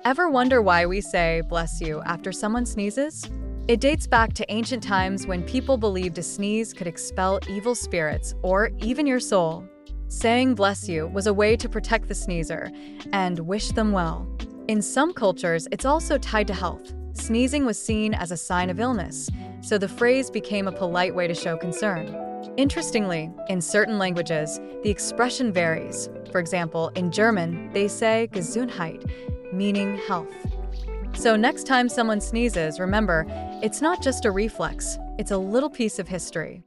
Ever wonder why we say bless you after someone sneezes? It dates back to ancient times when people believed a sneeze could expel evil spirits or even your soul. Saying bless you was a way to protect the sneezer and wish them well. In some cultures, it's also tied to health. Sneezing was seen as a sign of illness, so the phrase became a polite way to show concern. Interestingly, in certain languages, the expression varies. For example, in German, they say Gesundheit, meaning health. So next time someone sneezes, remember, it's not just a reflex, it's a little piece of history.